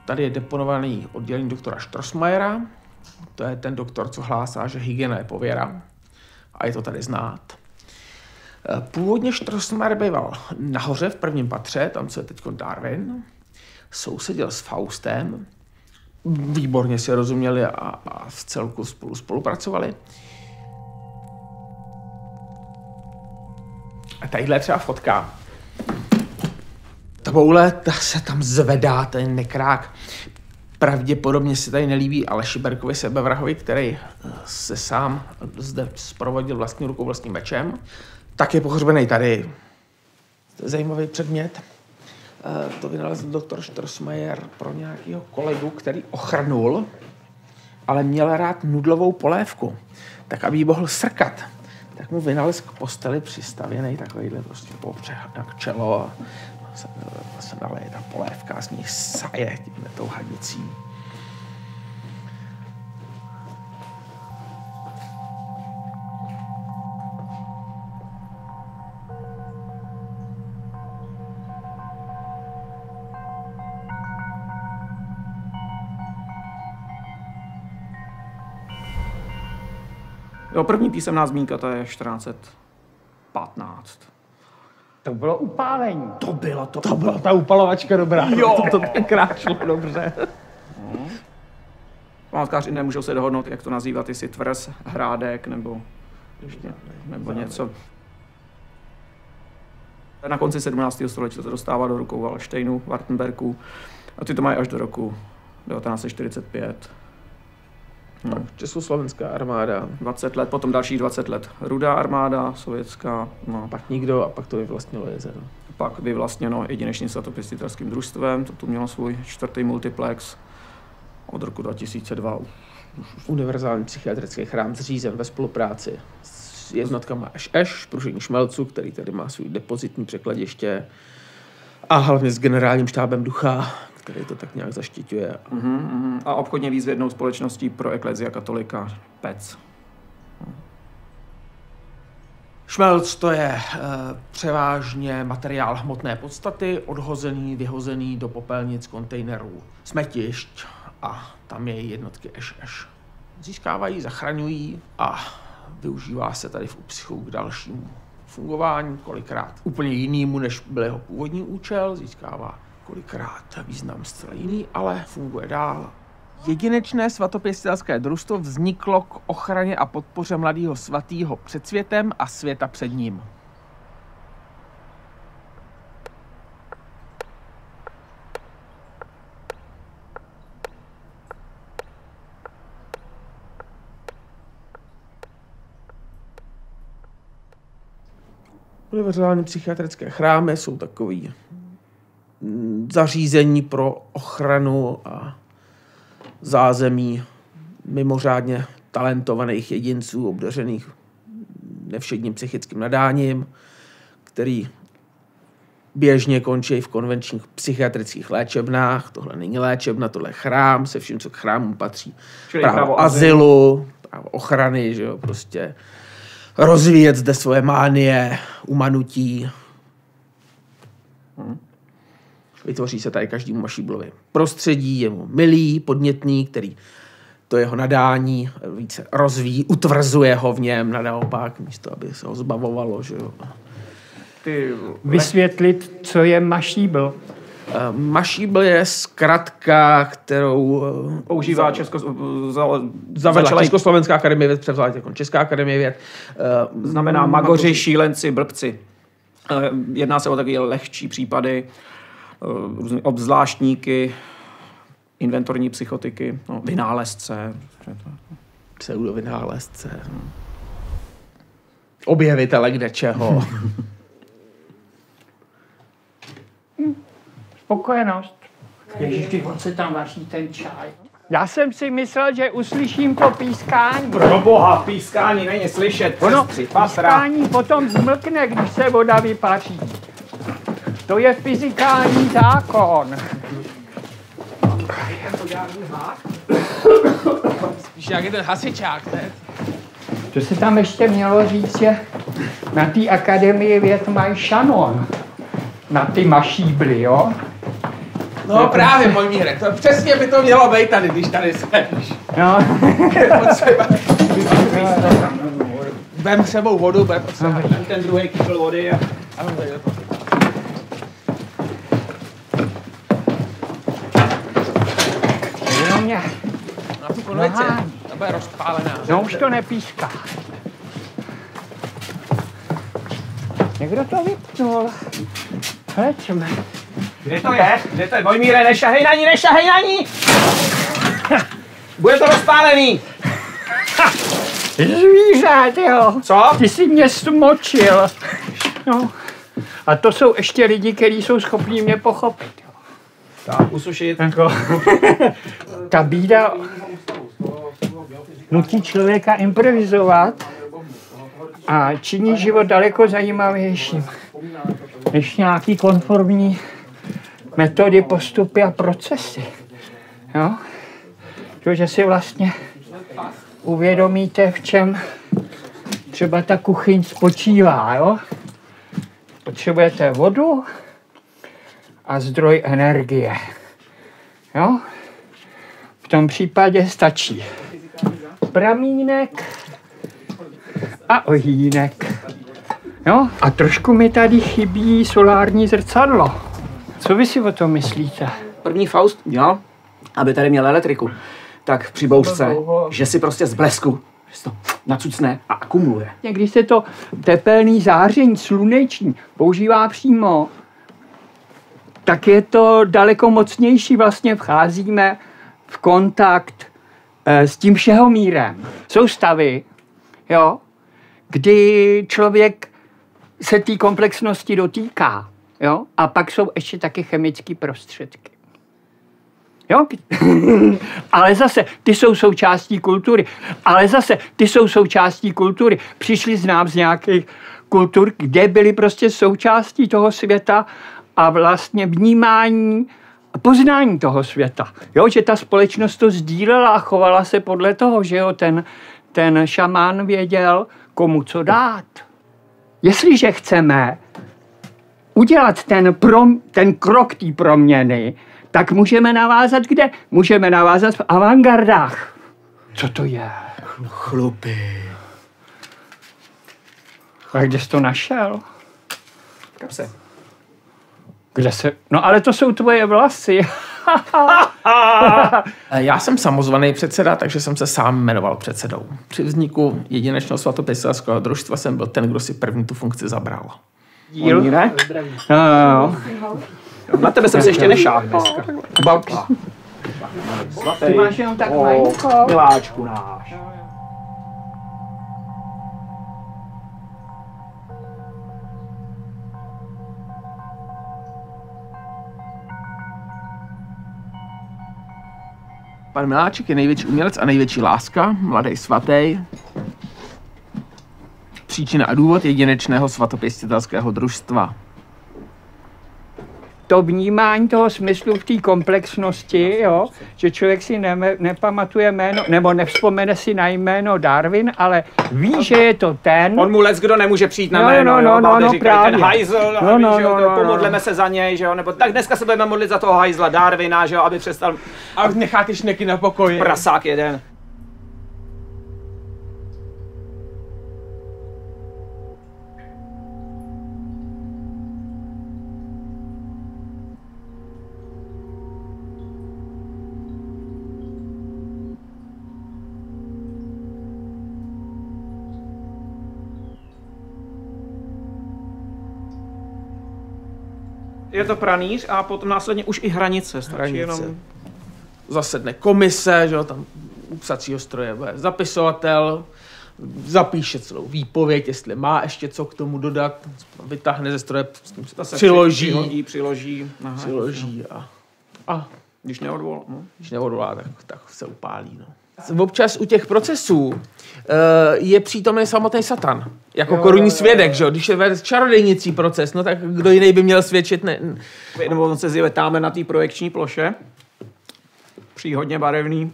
Tady je deponovaný oddělení doktora Strossmayera. To je ten doktor, co hlásá, že hygiena je pověra. A je to tady znát. Původně Strossmayer býval nahoře v prvním patře, tam co je teď Darwin. Sousedil s Faustem. Výborně si rozuměli a v celku spolupracovali. A tadyhle třeba fotka. Ta boule se tam zvedá, ten nekrák. Pravděpodobně se tady nelíbí Aleši Berkovi sebevrahovi, který se sám zde zprovodil vlastní rukou, vlastním mečem. Tak je pohřbený tady. To je zajímavý předmět. To vynalezl doktor Strossmayer pro nějakého kolegu, který ochrnul, ale měl rád nudlovou polévku. Tak, aby ji mohl srkat, tak mu vynalez k posteli přistavěný takovýhle prostě popře na čelo a se naleje ta polévka a z ní saje tou hadicí. Jo, první písemná zmínka, to je 1415. To bylo upálení. To bylo ta upalovačka dobrá. Jo, to tenkrát šlo dobře. Památkáři nemůžou se dohodnout, jak to nazývat, jestli tvrz, hrádek nebo něco. Na konci 17. století to dostává do rukou Valdštejnu, Wartenbergů a ty to mají až do roku 1945. Československá armáda. 20 let, potom dalších 20 let Rudá armáda, sovětská. No. Pak nikdo a pak to vyvlastnilo jezero. Pak vyvlastněno jedinečným svatopěstitelským družstvem, to tu mělo svůj 4. multiplex od roku 2002. Univerzální psychiatrický chrám zřízen ve spolupráci s jednotkama SS, Pružení Šmelcu, který tady má svůj depozitní překladiště a hlavně s generálním štábem ducha, který to tak nějak zaštiťuje. A obchodně výzvědnou společností pro Ecclesia Catholica PEC. Šmelc to je převážně materiál hmotné podstaty, odhozený, vyhozený do popelnic, kontejnerů, smetišť a tam je jednotky SS. Získávají, zachraňují a využívá se tady v psychu k dalšímu fungování, kolikrát úplně jinému, než byl jeho původní účel, získává kolikrát význam zcela jiný, ale funguje dál. Jedinečné svatopěstitelské družstvo vzniklo k ochraně a podpoře mladého svatého před světem a světa před ním. Univerzální psychiatrické chrámy jsou takový zařízení pro ochranu a zázemí mimořádně talentovaných jedinců, obdařených nevšedním psychickým nadáním, který běžně končí v konvenčních psychiatrických léčebnách. Tohle není léčebna, tohle je chrám, se vším, co k chrámu patří. Právo azylu, právo ochrany, že jo, prostě rozvíjet zde svoje mánie, umanutí. Vytvoří se tady každému Mašíblovi prostředí, je mu milý, podnětný, který to jeho nadání více rozvíjí, utvrzuje ho v něm, naopak, místo aby se ho zbavovalo. Že jo. Vysvětlit, co je Mašíbl. Mašíbl je zkratka, kterou používá zavedla Československá akademie věd, převzala jako Česká akademie věd. Znamená magoři, šílenci, blbci. Jedná se o takové lehčí případy, obzvláštníky, inventorní psychotiky, vynálezce. Pseudovynálezce. Objevitele kdečeho. Spokojenost. Ježiš, on se tam vaří ten čaj. Já jsem si myslel, že uslyším to pískání. Proboha, pískání není slyšet. Ono pískání potom zmlkne, když se voda vypaří. To je fyzikální zákon. Spíš jak je ten hasičák, ne? To se tam ještě mělo říct, že na té akademii věd mají šanon. Na ty mašíbly, jo? No právě, můj Mírek, to přesně by to mělo být tady, když tady seš. No. Vem sebou vodu, bude potřeba. Ten druhý kypl vody a... Na tu konvici, ta bude rozpálená. No už to nepíská. Někdo to vypnul. Hlečme. Kde to je? Kde to je? Vojmíre, nešahej na ní, nešahej na ní! Bude to rozpálený! Zvířat, jo. Co? Ty jsi mě smočil. No. A to jsou ještě lidi, kteří jsou schopní mě pochopit. Jo. Tak, usušit. Jako, ta bída nutí člověka improvizovat a činí život daleko zajímavějším než nějaký konformní metody, postupy a procesy. Jo? Protože si vlastně uvědomíte, v čem třeba ta kuchyň spočívá. Jo? Potřebujete vodu a zdroj energie. Jo? V tom případě stačí pramínek a ohýnek. Jo? A trošku mi tady chybí solární zrcadlo. Co vy si o tom myslíte? První Faust, jo, aby tady měl elektriku, tak při bouřce, že si prostě z blesku, že si to nacucne a akumuluje. Když se to tepelný záření sluneční používá přímo, tak je to daleko mocnější. Vlastně vcházíme v kontakt s tím všehomírem. Jsou stavy, jo, kdy člověk se té komplexnosti dotýká. Jo? A pak jsou ještě taky chemické prostředky. Jo? Ale zase, ty jsou součástí kultury. Přišli znám z nějakých kultur, kde byly prostě součástí toho světa a vlastně vnímání a poznání toho světa. Jo? Že ta společnost to sdílela a chovala se podle toho, že jo? Ten šamán věděl, komu co dát. Jestliže chceme udělat ten krok té proměny, tak můžeme navázat kde? Můžeme navázat v avantgardách. Co to je? Chlupy. A kde jsi to našel? Kam se? Kde se? No ale to jsou tvoje vlasy. Já jsem samozvaný předseda, takže jsem se sám jmenoval předsedou. Při vzniku jedinečného svatopisatelského družstva jsem byl ten, kdo si první tu funkci zabral. Díl? Ne? No. Na tebe jsem se ještě nešáhl dneska. Ty máš jenom tak malinko. Miláčku náš. Pan Miláček je největší umělec a největší láska, mladý svatý. Příčina a důvod jedinečného svatopěstitelského družstva. To vnímání toho smyslu v té komplexnosti, jo, že člověk si nepamatuje jméno, nebo nevzpomene si na jméno Darwin, ale ví, že je to ten. On mu kdo nemůže přijít na jméno, právě. Ten hajzl, pomodleme se za něj, že jo, nebo tak dneska se budeme modlit za toho hajzla Darwina, že jo, aby přestal. A už nechá ty šneky na pokoji. Prasák jeden. Je to pranýř a potom následně už i hranice. Stačí jenom... Zasedne komise, že jo, tam u psacího stroje bude zapisovatel, zapíše celou výpověď, jestli má ještě co k tomu dodat, vytáhne ze stroje, přiloží a když neodvolá, tak se upálí. No. Občas u těch procesů je přítomný samotný Satan. Jako korunní svědek, že? Když je čarodejnicí proces, no tak kdo jiný by měl svědčit? Nebo on se zjeve tamhle na té projekční ploše. Příhodně barevný.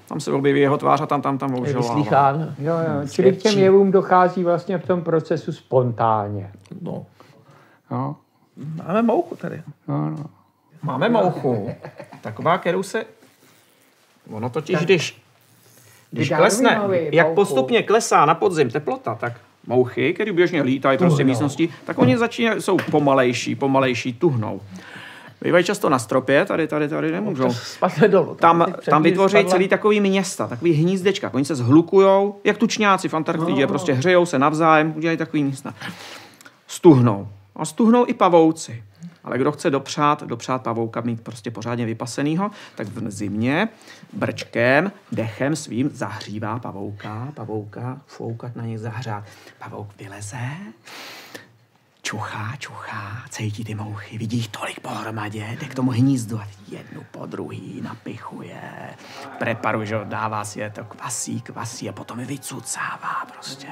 Tam se objeví jeho tvář a tam bohužel. Jo. Čili k těm jevům dochází vlastně v tom procesu spontánně. No. No. Máme mouchu tady. No. Máme mouchu. Taková, kterou se... Ono totiž, když klesne, jak postupně klesá na podzim teplota, tak mouchy, které běžně lítají prostě v místnosti, tak oni jsou pomalejší, tuhnou. Bývají často na stropě, tady nemůžou. Tam vytvoří celý takový města, takový hnízdečka. Oni se zhlukujou, jak tučňáci v Antarktidě, prostě hřejou se navzájem, udělají takový místa. Stuhnou. A stuhnou i pavouci. Ale kdo chce dopřát pavouka mít prostě pořádně vypasenýho, tak v zimě brčkem, dechem svým zahřívá pavouka, foukat na něj zahřát. Pavouk vyleze, čuchá, cítí ty mouchy, vidí jich tolik pohromadě, jde k tomu hnízdu a jednu po druhý napichuje. Preparu, že dává si je to kvasí a potom je vycucává prostě.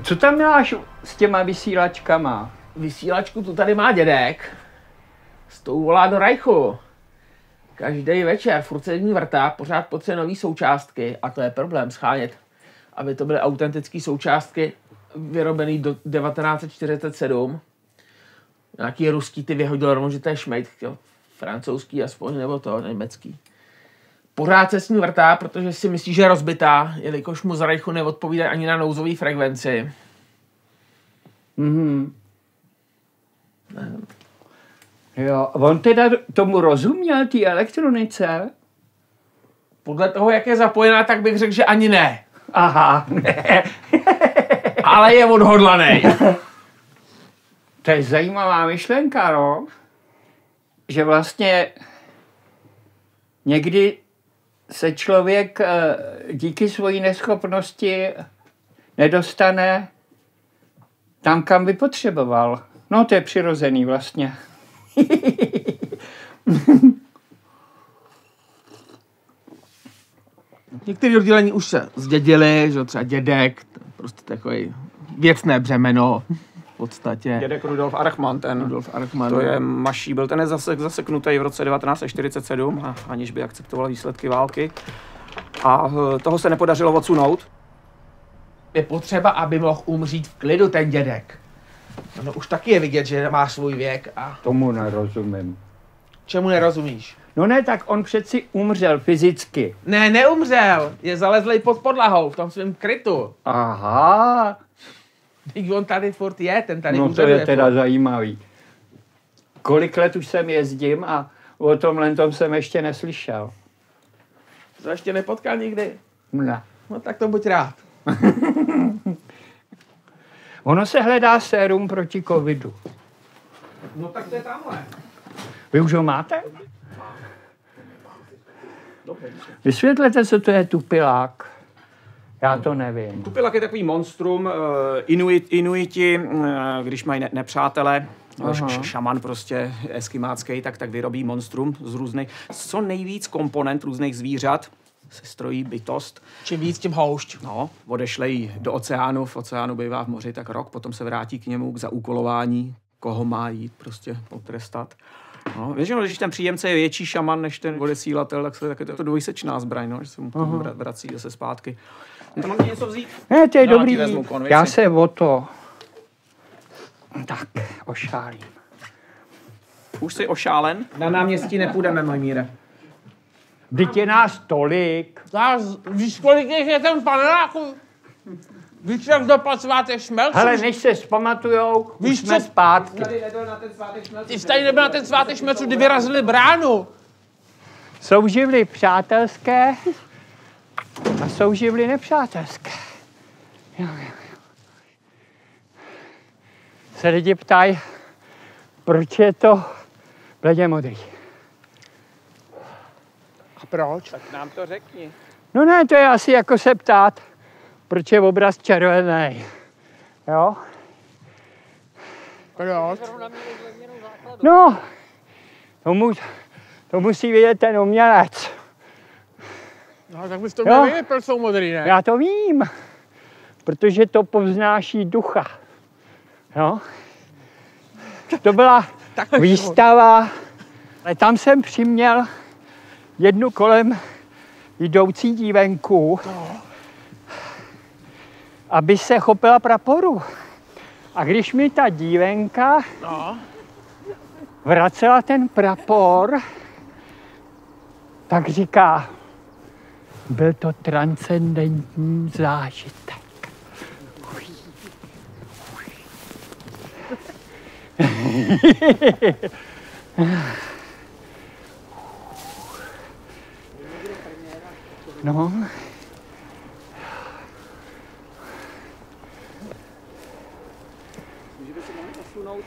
Co tam máš s těma vysílačkama? Vysílačku tu tady má dědek. S tou volá do Reichu. Každý večer furt se z ní vrtá, pořád potřebuje nový součástky a to je problém schánět, aby to byly autentické součástky vyrobené do 1947. Nějaký ruský ty vyhodil rovnou, že to je šmejt, francouzský aspoň, nebo to německý. Pořád se s ní vrtá, protože si myslí, že je rozbitá, jelikož mu z Reichu neodpovídá ani na nouzový frekvenci. Jo, on teda tomu rozuměl, té elektronice? Podle toho, jak je zapojená, tak bych řekl, že ani ne. Aha, ne. Ale je odhodlaný. To je zajímavá myšlenka, no? Že vlastně někdy se člověk díky své neschopnosti nedostane tam, kam by potřeboval. No, to je přirozený vlastně. Některé oddělení už se zdědili, že třeba dědek, prostě takový věcné břemeno v podstatě. Dědek Rudolf Archman, to je maší, byl ten zaseknutý v roce 1947, aniž by akceptoval výsledky války. A toho se nepodařilo odsunout. Je potřeba, aby mohl umřít v klidu ten dědek. No už taky je vidět, že má svůj věk a... Tomu nerozumím. Čemu nerozumíš? No ne, tak on přeci umřel fyzicky. Ne, neumřel. Je zalezlej pod podlahou v tom svém krytu. Aha. Teď on tady furt je, ten tady no to je teda zajímavý. Kolik let už sem jezdím a o tomhle tom jsem ještě neslyšel. To ještě nepotkal nikdy? Ne. No tak to buď rád. Ono se hledá sérum proti covidu. No tak to je tamhle. Vy už ho máte? Vysvětlete, co to je tupilák. Já to nevím. Tupilák je takový monstrum. Inuiti, když mají nepřátele, šaman prostě eskimácký, tak vyrobí monstrum z různých, co nejvíc komponent různých zvířat se strojí bytost. Čím víc, tím houšť. No, odešlejí do oceánu, v oceánu bývá v moři tak rok, potom se vrátí k němu k zaúkolování, koho má jít prostě potrestat. No, většinou, když ten příjemce je větší šaman než ten odesílatel, tak je to dvojsečná zbraň, no, že se mu vrací zase zpátky. To mám něco vzít? Ne, to je dobrý. Já se o to tak ošálím. Už jsi ošálen? Na náměstí nepůjdeme, můj míre. Vždyť je nás tolik. Víš, kolik je ten paneláků? Víš, jak dopad svátek šmelců? Hele, než se vzpamatujou, už jsme zpátky. Ty jsi tady nebyl na ten svátek šmelců, kdy vyrazili bránu. Jsou živly přátelské a jsou živly nepřátelské. Se lidi ptají, proč je to bledě modrý. A proč? Tak nám to řekni. No ne, to je asi jako se ptát, proč je obraz červený. Jo? Proč? No, to musí vědět ten umělec. No, tak bys to měl vědět, proč jsou modrý, ne? Já to vím, protože to povznáší ducha. Jo? To byla výstava, ale tam jsem přiměl jednu kolem jdoucí dívenku, aby se chopila praporu. A když mi ta dívenka vracela ten prapor, tak říká, byl to transcendentní zážitek. No. Můžeme se mohli posunout